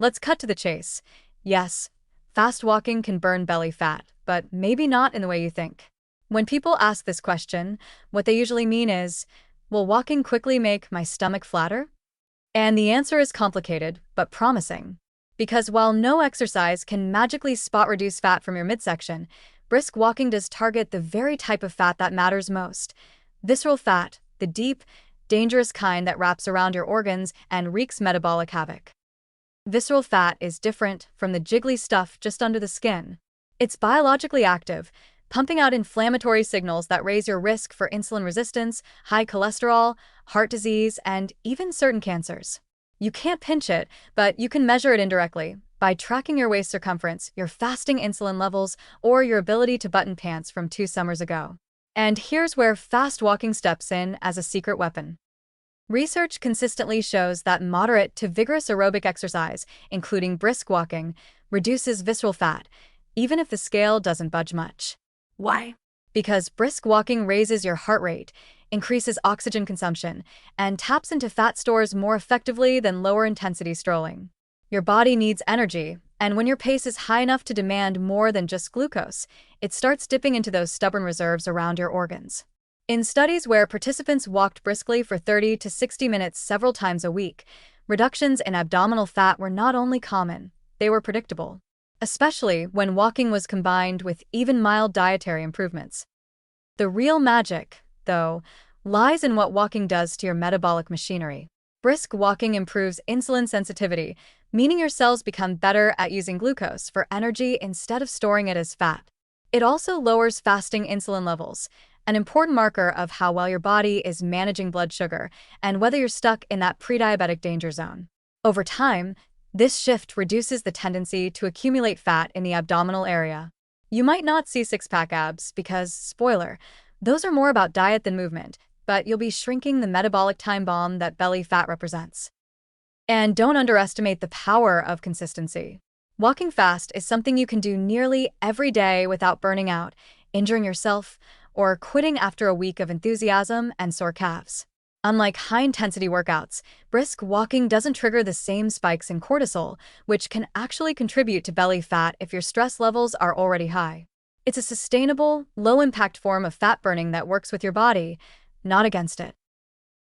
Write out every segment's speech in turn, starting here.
Let's cut to the chase. Yes, fast walking can burn belly fat, but maybe not in the way you think. When people ask this question, what they usually mean is, will walking quickly make my stomach flatter? And the answer is complicated, but promising. Because while no exercise can magically spot reduce fat from your midsection, brisk walking does target the very type of fat that matters most. Visceral fat, the deep, dangerous kind that wraps around your organs and wreaks metabolic havoc. Visceral fat is different from the jiggly stuff just under the skin. It's biologically active, pumping out inflammatory signals that raise your risk for insulin resistance, high cholesterol, heart disease, and even certain cancers. You can't pinch it, but you can measure it indirectly by tracking your waist circumference, your fasting insulin levels, or your ability to button pants from 2 summers ago. And here's where fast walking steps in as a secret weapon. Research consistently shows that moderate to vigorous aerobic exercise, including brisk walking, reduces visceral fat, even if the scale doesn't budge much. Why? Because brisk walking raises your heart rate, increases oxygen consumption, and taps into fat stores more effectively than lower-intensity strolling. Your body needs energy, and when your pace is high enough to demand more than just glucose, it starts dipping into those stubborn reserves around your organs. In studies where participants walked briskly for 30 to 60 minutes several times a week, reductions in abdominal fat were not only common, they were predictable, especially when walking was combined with even mild dietary improvements. The real magic, though, lies in what walking does to your metabolic machinery. Brisk walking improves insulin sensitivity, meaning your cells become better at using glucose for energy instead of storing it as fat. It also lowers fasting insulin levels, an important marker of how well your body is managing blood sugar and whether you're stuck in that pre-diabetic danger zone. Over time, this shift reduces the tendency to accumulate fat in the abdominal area. You might not see six-pack abs because, spoiler, those are more about diet than movement, but you'll be shrinking the metabolic time bomb that belly fat represents. And don't underestimate the power of consistency. Walking fast is something you can do nearly every day without burning out, injuring yourself, or quitting after a week of enthusiasm and sore calves. Unlike high-intensity workouts, brisk walking doesn't trigger the same spikes in cortisol, which can actually contribute to belly fat if your stress levels are already high. It's a sustainable, low-impact form of fat burning that works with your body, not against it.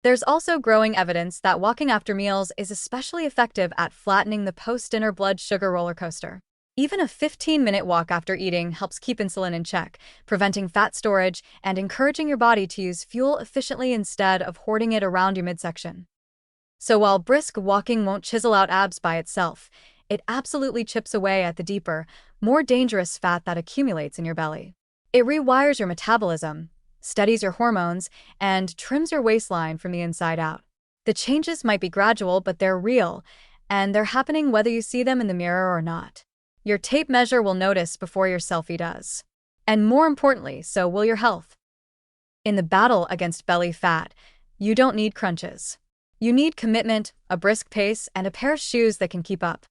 There's also growing evidence that walking after meals is especially effective at flattening the post-dinner blood sugar roller coaster. Even a 15-minute walk after eating helps keep insulin in check, preventing fat storage and encouraging your body to use fuel efficiently instead of hoarding it around your midsection. So while brisk walking won't chisel out abs by itself, it absolutely chips away at the deeper, more dangerous fat that accumulates in your belly. It rewires your metabolism, steadies your hormones, and trims your waistline from the inside out. The changes might be gradual, but they're real, and they're happening whether you see them in the mirror or not. Your tape measure will notice before your selfie does. And more importantly, so will your health. In the battle against belly fat, you don't need crunches. You need commitment, a brisk pace, and a pair of shoes that can keep up.